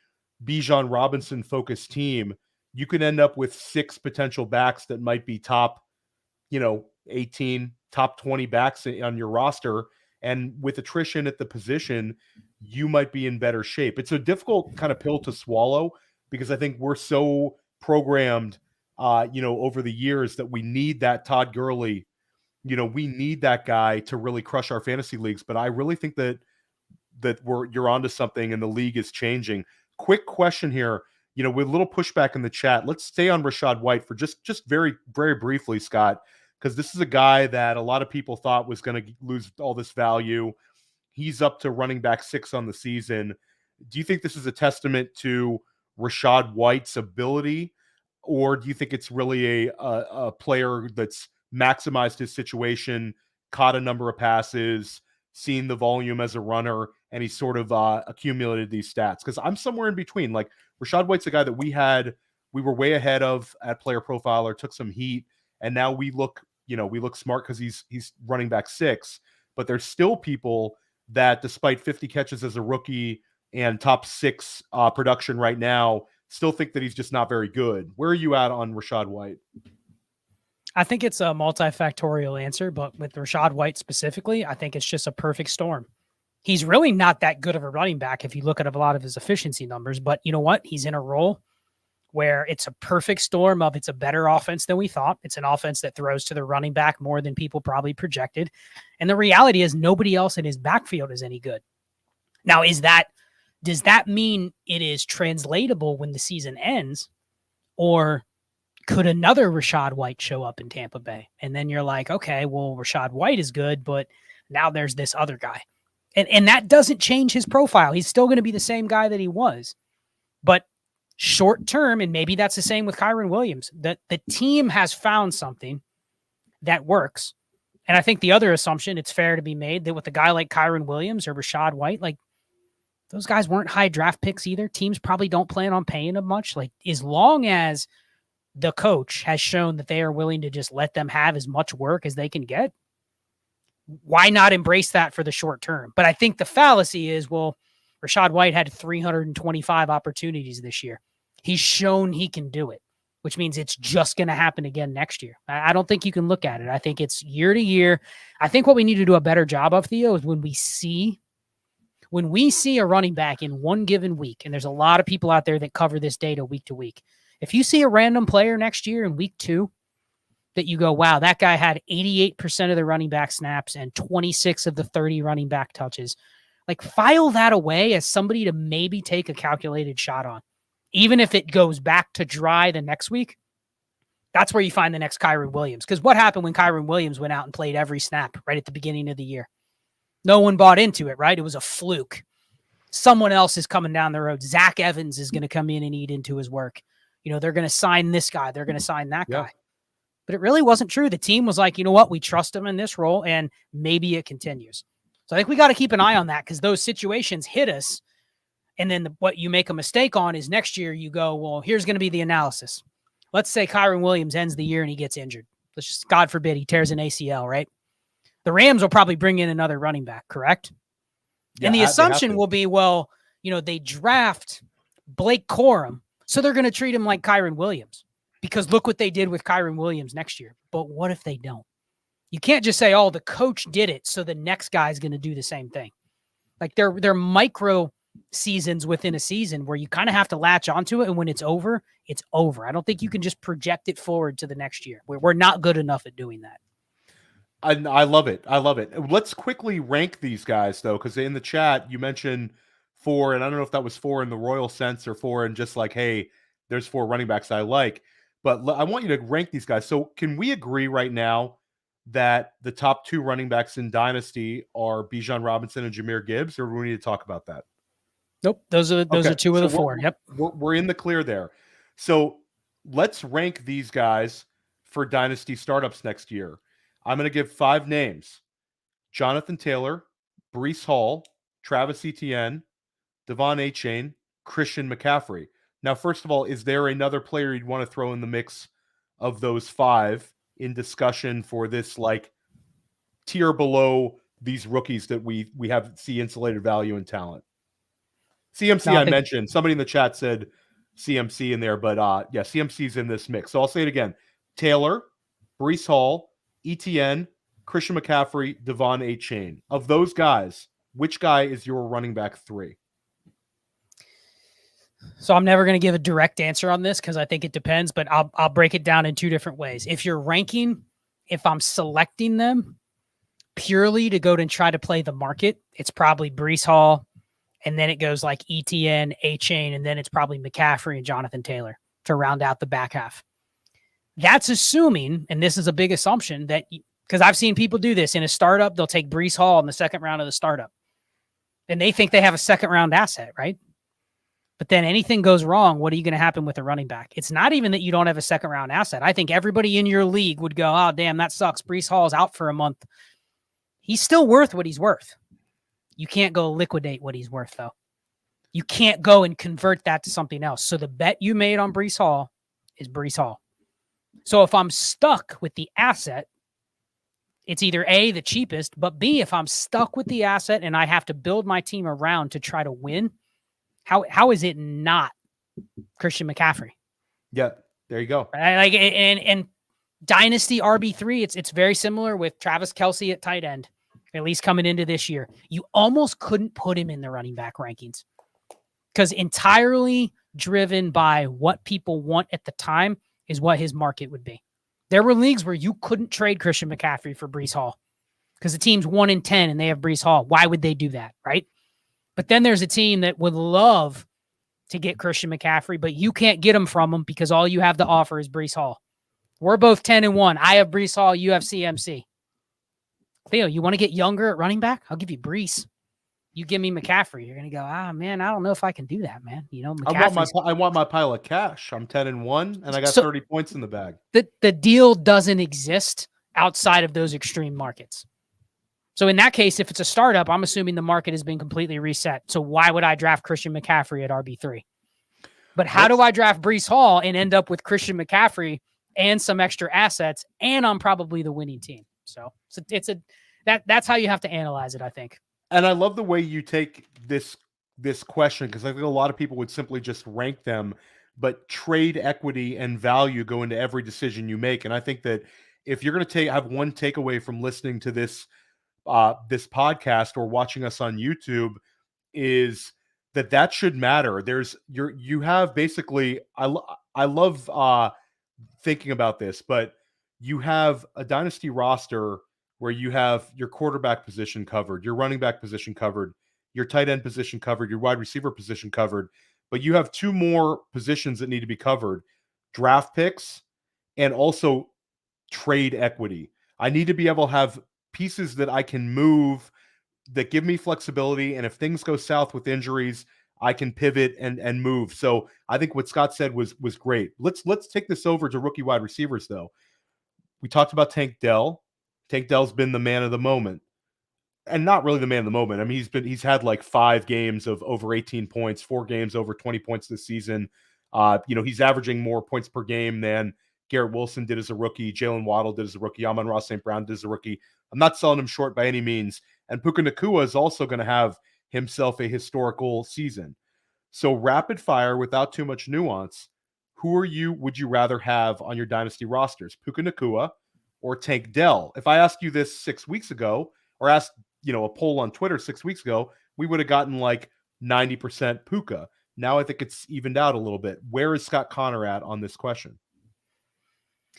Bijan Robinson focused team, you can end up with 6 potential backs that might be top, 18, top 20 backs on your roster. And with attrition at the position, you might be in better shape. It's a difficult kind of pill to swallow because I think we're so programmed, over the years that we need that Todd Gurley. We need that guy to really crush our fantasy leagues. But I really think that you're onto something and the league is changing. Quick question here. With a little pushback in the chat, let's stay on Rachaad White for just very, very briefly, Scott, because this is a guy that a lot of people thought was going to lose all this value. He's up to running back 6 on the season. Do you think this is a testament to Rachaad White's ability, or do you think it's really a player that's maximized his situation, caught a number of passes, seen the volume as a runner, and he sort of accumulated these stats? Because I'm somewhere in between. Like Rachaad White's a guy that we were way ahead of at PlayerProfiler, took some heat, and now we look smart because he's running back 6. But there's still people that, despite 50 catches as a rookie and top 6 production right now, still think that he's just not very good. Where are you at on Rachaad White? I think it's a multifactorial answer, but with Rachaad White specifically, I think it's just a perfect storm. He's really not that good of a running back if you look at a lot of his efficiency numbers, but you know what? He's in a role where it's a perfect storm of it's a better offense than we thought. It's an offense that throws to the running back more than people probably projected. And the reality is nobody else in his backfield is any good. Now, does that mean it is translatable when the season ends, or could another Rachaad White show up in Tampa Bay? And then you're like, okay, well, Rachaad White is good, but now there's this other guy. And that doesn't change his profile. He's still going to be the same guy that he was. But short term, and maybe that's the same with Kyren Williams, that the team has found something that works. And I think the other assumption, it's fair to be made that with a guy like Kyren Williams or Rachaad White, like those guys weren't high draft picks either. Teams probably don't plan on paying them much. Like as long as the coach has shown that they are willing to just let them have as much work as they can get, why not embrace that for the short term? But I think the fallacy is, well, Rachaad White had 325 opportunities this year. He's shown he can do it, which means it's just going to happen again next year. I don't think you can look at it. I think it's year to year. I think what we need to do a better job of, Theo, is when we see a running back in one given week, and there's a lot of people out there that cover this data week to week. If you see a random player next year in week 2 that you go, wow, that guy had 88% of the running back snaps and 26 of the 30 running back touches, like file that away as somebody to maybe take a calculated shot on. Even if it goes back to dry the next week, that's where you find the next Kyren Williams. Because what happened when Kyren Williams went out and played every snap right at the beginning of the year? No one bought into it, right? It was a fluke. Someone else is coming down the road. Zach Evans is going to come in and eat into his work. They're going to sign this guy. They're going to sign that guy. But it really wasn't true. The team was like, you know what? We trust him in this role, and maybe it continues. So I think we got to keep an eye on that because those situations hit us. And then what you make a mistake on is next year you go, well, here's going to be the analysis. Let's say Kyren Williams ends the year and he gets injured. Let's just, God forbid, he tears an ACL, right? The Rams will probably bring in another running back, correct? Yeah, and the they have assumption to. will be, well, they draft Blake Corum, so they're going to treat him like Kyron Williams because look what they did with Kyron Williams next year. But what if they don't? You can't just say, oh, the coach did it, so the next guy's going to do the same thing. Like they're micro seasons within a season where you kind of have to latch onto it, and when it's over, it's over. I don't think you can just project it forward to the next year. We're not good enough at doing that. I love it. I love it. Let's quickly rank these guys, though, because in the chat, you mentioned 4, and I don't know if that was 4 in the royal sense or 4 in just like, hey, there's 4 running backs I like. But I want you to rank these guys. So can we agree right now that the top 2 running backs in Dynasty are Bijan Robinson and Jahmyr Gibbs, or do we need to talk about that? Nope. Those are 2 of the 4. Yep. We're in the clear there. So let's rank these guys for Dynasty startups next year. I'm going to give 5 names: Jonathan Taylor, Breece Hall, Travis Etienne, De'Von Achane, Christian McCaffrey. Now, first of all, is there another player you'd want to throw in the mix of those 5 in discussion for this like tier below these rookies that we see insulated value and talent? CMC, I mentioned. Somebody in the chat said CMC in there, but yeah, CMC's in this mix. So I'll say it again: Taylor, Breece Hall, Etienne, Christian McCaffrey, De'Von Achane. Of those guys, which guy is your running back 3? So I'm never going to give a direct answer on this because I think it depends, but I'll break it down in 2 different ways. If you're ranking, if I'm selecting them purely to go and try to play the market, it's probably Breece Hall, and then it goes like Etienne, Achane, and then it's probably McCaffrey and Jonathan Taylor to round out the back half. That's assuming, and this is a big assumption, that because I've seen people do this in a startup, they'll take Breece Hall in the second round of the startup, and they think they have a second round asset, right? But then anything goes wrong, what are you going to happen with a running back? It's not even that you don't have a second round asset. I think everybody in your league would go, oh, damn, that sucks. Breece Hall's out for a month. He's still worth what he's worth. You can't go liquidate what he's worth, though. You can't go and convert that to something else. So the bet you made on Breece Hall is Breece Hall. So if I'm stuck with the asset, it's either A, the cheapest, but B, if I'm stuck with the asset and I have to build my team around to try to win, how is it not Christian McCaffrey? Yeah, there you go. Right? Like and Dynasty RB3, it's very similar with Travis Kelce at tight end, at least coming into this year. You almost couldn't put him in the running back rankings because entirely driven by what people want at the time is what his market would be. There were leagues where you couldn't trade Christian McCaffrey for Breece Hall because the team's 1-10 and they have Breece Hall. Why would they do that, right? But then there's a team that would love to get Christian McCaffrey, but you can't get him from him because all you have to offer is Breece Hall. We're both 10-1. I have Breece Hall. You have CMC. Theo, you want to get younger at running back? I'll give you Breece. You give me McCaffrey. You're going to go, man, I don't know if I can do that, man. I want my pile of cash. I'm 10-1, and I got 30 points in the bag. The deal doesn't exist outside of those extreme markets. So in that case, if it's a startup, I'm assuming the market has been completely reset. So why would I draft Christian McCaffrey at RB3? But how do I draft Breece Hall and end up with Christian McCaffrey and some extra assets, and I'm probably the winning team? So that's how you have to analyze it, I think. And I love the way you take this question, because I think a lot of people would simply just rank them, but trade equity and value go into every decision you make. And I think that if you're going to have one takeaway from listening to this podcast or watching us on YouTube, is that should matter. You have basically, I love thinking about this, but you have a dynasty roster where you have your quarterback position covered, your running back position covered, your tight end position covered, your wide receiver position covered, but you have 2 more positions that need to be covered: draft picks and also trade equity. I need to be able to have pieces that I can move that give me flexibility, and if things go south with injuries, I can pivot and move. So I think what Scott said was great. Let's take this over to rookie wide receivers, though. We talked about Tank Dell. Tank Dell's been the man of the moment, and not really the man of the moment. I mean, he's had like 5 games of over 18 points, 4 games over 20 points this season. He's averaging more points per game than Garrett Wilson did as a rookie, Jalen Waddle did as a rookie, Amon-Ra St. Brown did as a rookie. I'm not selling him short by any means. And Puka Nacua is also going to have himself a historical season. So rapid fire without too much nuance. Would you rather have on your dynasty rosters, Puka Nacua or Tank Dell? If I asked you this 6 weeks ago, or asked, a poll on Twitter 6 weeks ago, we would have gotten like 90% Puka. Now I think it's evened out a little bit. Where is Scott Connor at on this question?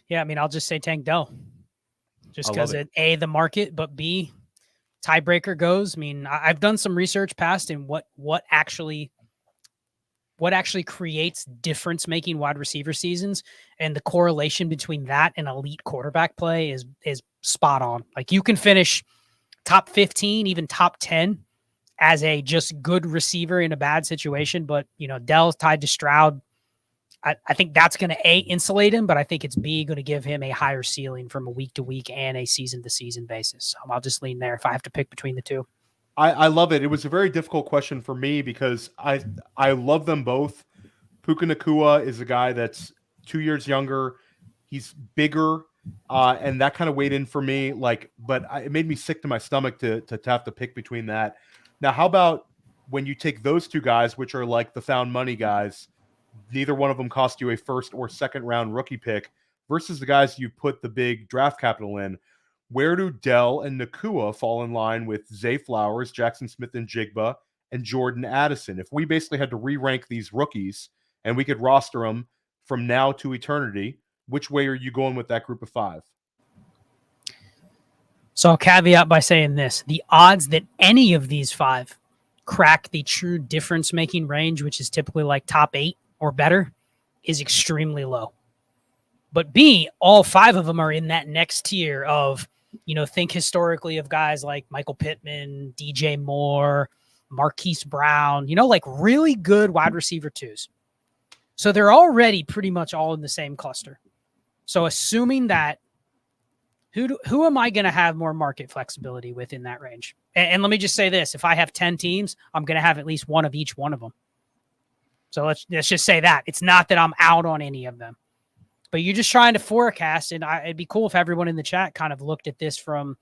Yeah, I mean, I'll just say Tank Dell. Just because A, the market, but B, tiebreaker goes. I mean, I've done some research past in what actually creates difference-making wide receiver seasons, and the correlation between that and elite quarterback play is spot on. Like, you can finish top 15, even top 10 as a just good receiver in a bad situation, but Dell's tied to Stroud. I think that's going to insulate him, but I think it's B, going to give him a higher ceiling from a week to week and a season to season basis. So I'll just lean there if I have to pick between the two. I love it. It was a very difficult question for me because I love them both. Puka Nacua is a guy that's 2 years younger. He's bigger, and that kind of weighed in for me. It made me sick to my stomach to have to pick between that. Now, how about when you take those two guys, which are like the found money guys, neither one of them cost you a first or second round rookie pick, versus the guys you put the big draft capital in? Where do Dell and Nacua fall in line with Zay Flowers, Jackson Smith-Njigba, and Jordan Addison? If we basically had to re-rank these rookies and we could roster them from now to eternity, which way are you going with that group of five? So I'll caveat by saying this. The odds that any of these five crack the true difference-making range, which is typically like top 8 or better, is extremely low. But B, all five of them are in that next tier of, think historically of guys like Michael Pittman, DJ Moore, Marquise Brown, like really good wide receiver twos. So they're already pretty much all in the same cluster. So assuming that, who am I going to have more market flexibility with in that range? And let me just say this. If I have 10 teams, I'm going to have at least one of each one of them. So let's just say that. It's not that I'm out on any of them. But you're just trying to forecast, and it'd be cool if everyone in the chat kind of looked at this from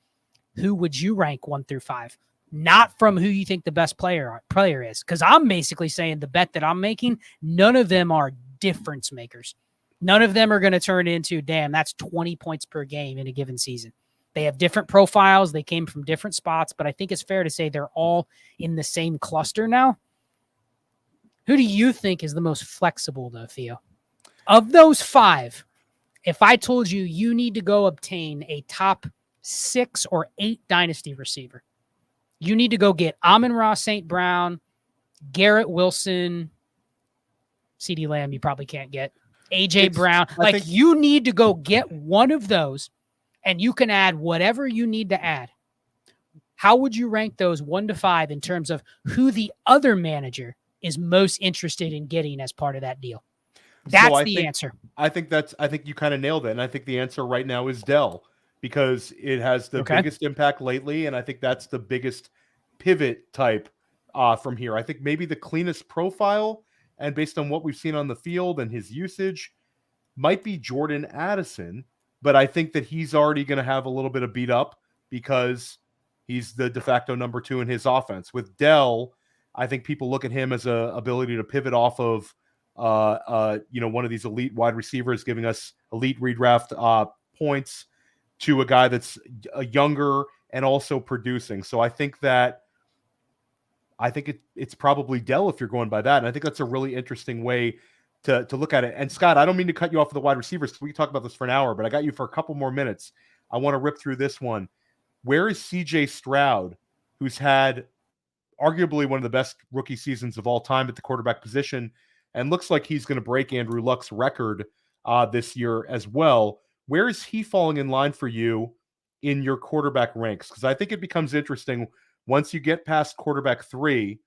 who would you rank 1 through 5, not from who you think the best player is. Because I'm basically saying the bet that I'm making, none of them are difference makers. None of them are going to turn into, damn, that's 20 points per game in a given season. They have different profiles. They came from different spots, but I think it's fair to say they're all in the same cluster now. Who do you think is the most flexible, though, Theo? Of those five, if I told you you need to go obtain a top 6 or 8 dynasty receiver, you need to go get Amon-Ra St. Brown, Garrett Wilson, CeeDee Lamb you probably can't get, A.J. Brown. You need to go get one of those, and you can add whatever you need to add. How would you rank those 1 to 5 in terms of who the other manager is most interested in getting as part of that deal? That's the answer. I think you kind of nailed it. And I think the answer right now is Dell, because it has the biggest impact lately. And I think that's the biggest pivot type from here. I think maybe the cleanest profile, and based on what we've seen on the field and his usage, might be Jordan Addison. But I think that he's already going to have a little bit of beat up because he's the de facto number 2 in his offense. With Dell, I think people look at him as a ability to pivot off of one of these elite wide receivers, giving us elite redraft points, to a guy that's younger and also producing. So I think it's probably Dell if you're going by that. And I think that's a really interesting way to look at it. And Scott, I don't mean to cut you off of the wide receivers. We can talk about this for an hour, but I got you for a couple more minutes. I want to rip through this one. Where is CJ Stroud, who's had arguably one of the best rookie seasons of all time at the quarterback position, and looks like he's going to break Andrew Luck's record this year as well? Where is he falling in line for you in your quarterback ranks? Because I think it becomes interesting once you get past quarterback 3.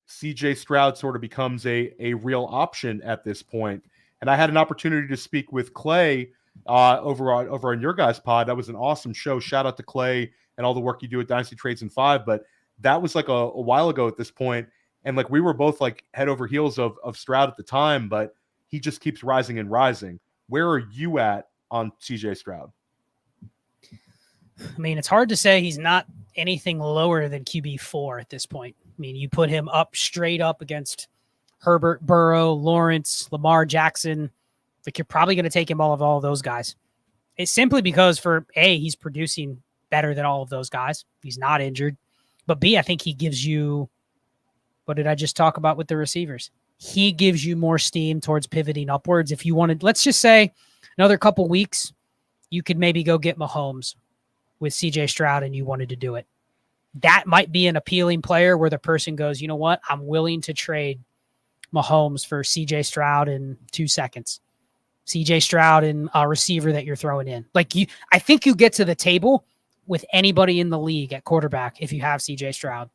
CJ Stroud sort of becomes a real option at this point. And I had an opportunity to speak with Clay over on your guys' pod. That was an awesome show. Shout out to Clay and all the work you do at Dynasty Trades in 5. But that was like a while ago at this point. And like we were both like head over heels of Stroud at the time, but he just keeps rising and rising. Where are you at on CJ Stroud? I mean, it's hard to say he's not anything lower than QB4 at this point. I mean, you put him up straight up against Herbert, Burrow, Lawrence, Lamar Jackson. Like, you're probably going to take him all of those guys. It's simply because he's producing better than all of those guys. He's not injured. But B, I think he gives you, what did I just talk about with the receivers? He gives you more steam towards pivoting upwards. If you wanted, let's just say another couple weeks, you could maybe go get Mahomes with CJ Stroud and you wanted to do it. That might be an appealing player where the person goes, you know what? I'm willing to trade Mahomes for CJ Stroud in 2 seconds. CJ Stroud and a receiver that you're throwing in. I think you get to the table with anybody in the league at quarterback if you have CJ Stroud.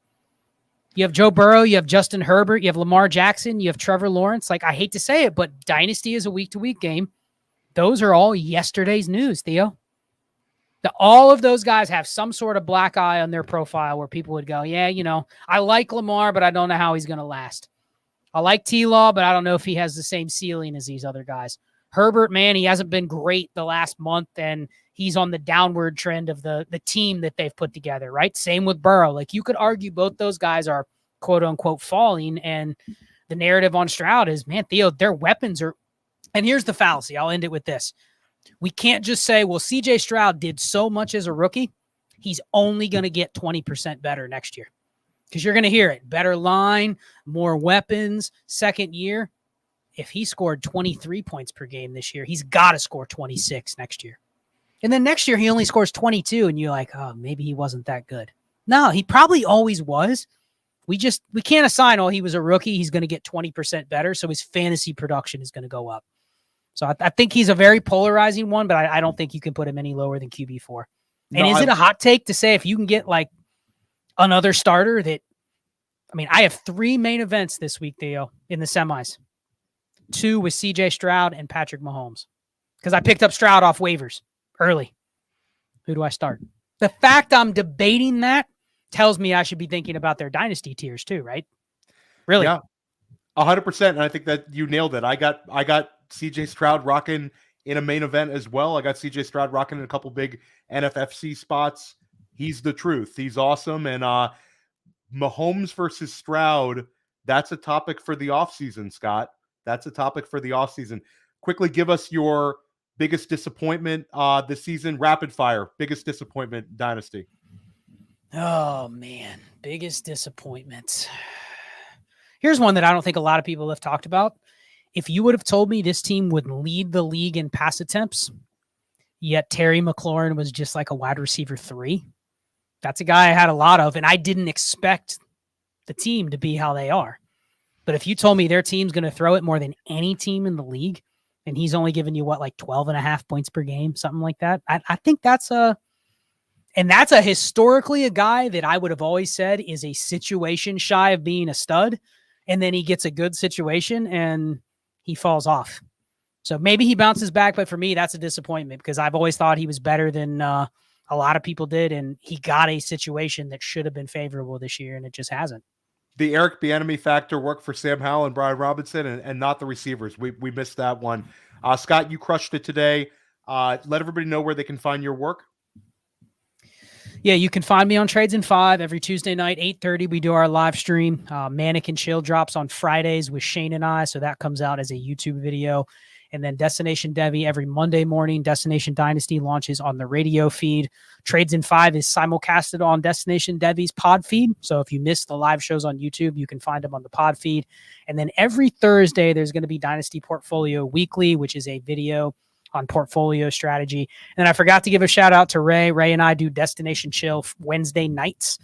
You have Joe Burrow, you have Justin Herbert, you have Lamar Jackson, you have Trevor Lawrence. I hate to say it, but Dynasty is a week-to-week game. Those are all yesterday's news, Theo. All of those guys have some sort of black eye on their profile where people would go, yeah, I like Lamar, but I don't know how he's going to last. I like T-Law, but I don't know if he has the same ceiling as these other guys. Herbert, man, he hasn't been great the last month, and he's on the downward trend of the team that they've put together, right? Same with Burrow. You could argue both those guys are quote-unquote falling, and the narrative on Stroud is, man, Theo, their weapons are – and here's the fallacy. I'll end it with this. We can't just say, well, CJ Stroud did so much as a rookie, he's only going to get 20% better next year. Because you're going to hear it. Better line, more weapons, second year. If he scored 23 points per game this year, he's got to score 26 next year. And then next year, he only scores 22, and you're like, oh, maybe he wasn't that good. No, he probably always was. We can't assign, he was a rookie, he's going to get 20% better, so his fantasy production is going to go up. So I think he's a very polarizing one, but I don't think you can put him any lower than QB4. And is it a hot take to say if you can get another starter that, I have 3 main events this week, Theo, in the semis. 2 with CJ Stroud and Patrick Mahomes. Because I picked up Stroud off waivers early. Who do I start? The fact I'm debating that tells me I should be thinking about their dynasty tiers too, right? Really? Yeah, 100%. And I think that you nailed it. I got CJ Stroud rocking in a main event as well. I got CJ Stroud rocking in a couple big NFFC spots. He's the truth. He's awesome. And Mahomes versus Stroud, that's a topic for the offseason, Scott. That's a topic for the offseason. Quickly give us your biggest disappointment this season. Rapid fire. Biggest disappointment, Dynasty. Oh, man. Biggest disappointment. Here's one that I don't think a lot of people have talked about. If you would have told me this team would lead the league in pass attempts, yet Terry McLaurin was just like a wide receiver 3, that's a guy I had a lot of, and I didn't expect the team to be how they are. But if you told me their team's going to throw it more than any team in the league, and he's only giving you 12.5 points per game, something like that, I think that's historically a guy that I would have always said is a situation shy of being a stud, and then he gets a good situation and he falls off. So maybe he bounces back, but for me, that's a disappointment because I've always thought he was better than a lot of people did, and he got a situation that should have been favorable this year, and it just hasn't. The Eric Bieniemy factor worked for Sam Howell and Brian Robinson, and not the receivers. We missed that one. Scott, you crushed it today. Let everybody know where they can find your work. Yeah, you can find me on Trades in 5 every Tuesday night, 8:30. We do our live stream. Mannequin Chill drops on Fridays with Shane and I, so that comes out as a YouTube video. And then Destination Devy every Monday morning. Destination Dynasty launches on the radio feed. Trades in 5 is simulcasted on Destination Devy's pod feed. So if you missed the live shows on YouTube, you can find them on the pod feed. And then every Thursday, there's going to be Dynasty Portfolio Weekly, which is a video on portfolio strategy. And I forgot to give a shout out to Ray. Ray and I do Destination Chill Wednesday nights.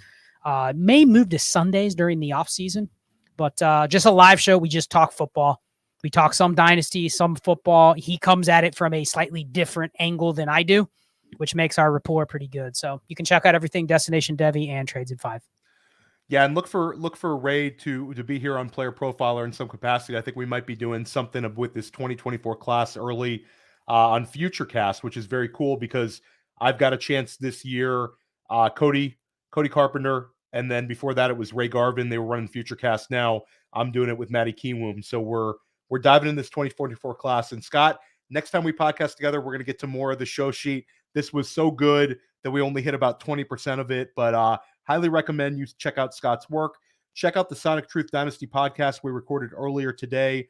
May move to Sundays during the off season, but just a live show. We just talk football. We talk some dynasty, some football. He comes at it from a slightly different angle than I do, which makes our rapport pretty good. So you can check out everything Destination Devy and Trades in 5. Yeah, and look for Ray to be here on Player Profiler in some capacity. I think we might be doing something with this 2024 class early on Futurecast, which is very cool because I've got a chance this year. Cody Carpenter, and then before that it was Ray Garvin. They were running Futurecast. Now I'm doing it with Matty Keenwom. So we're diving in this 2024 class. And Scott, Next time we podcast together, we're going to get to more of the show sheet. This was so good that we only hit about 20% of it, but highly recommend you check out Scott's work. Check out the Sonic Truth Dynasty podcast we recorded earlier today.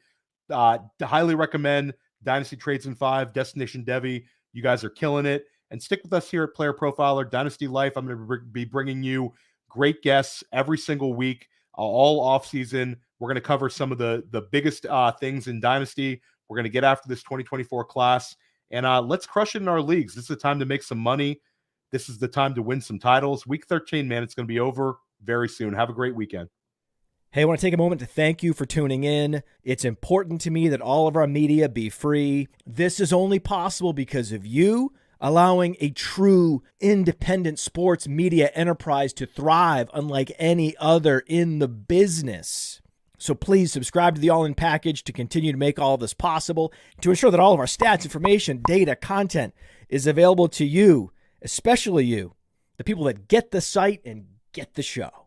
Highly recommend Dynasty Trades in 5, Destination Devy. You guys are killing it. And stick with us here at Player Profiler, Dynasty Life. I'm going to be bringing you great guests every single week, all off season. We're going to cover some of the biggest things in Dynasty. We're going to get after this 2024 class, and let's crush it in our leagues. This is the time to make some money. This is the time to win some titles. Week 13, man, it's going to be over very soon. Have a great weekend. Hey, I want to take a moment to thank you for tuning in. It's important to me that all of our media be free. This is only possible because of you allowing a true independent sports media enterprise to thrive unlike any other in the business. So please subscribe to the All In Package to continue to make all of this possible, to ensure that all of our stats, information, data, content is available to you, especially you, the people that get the site and get the show.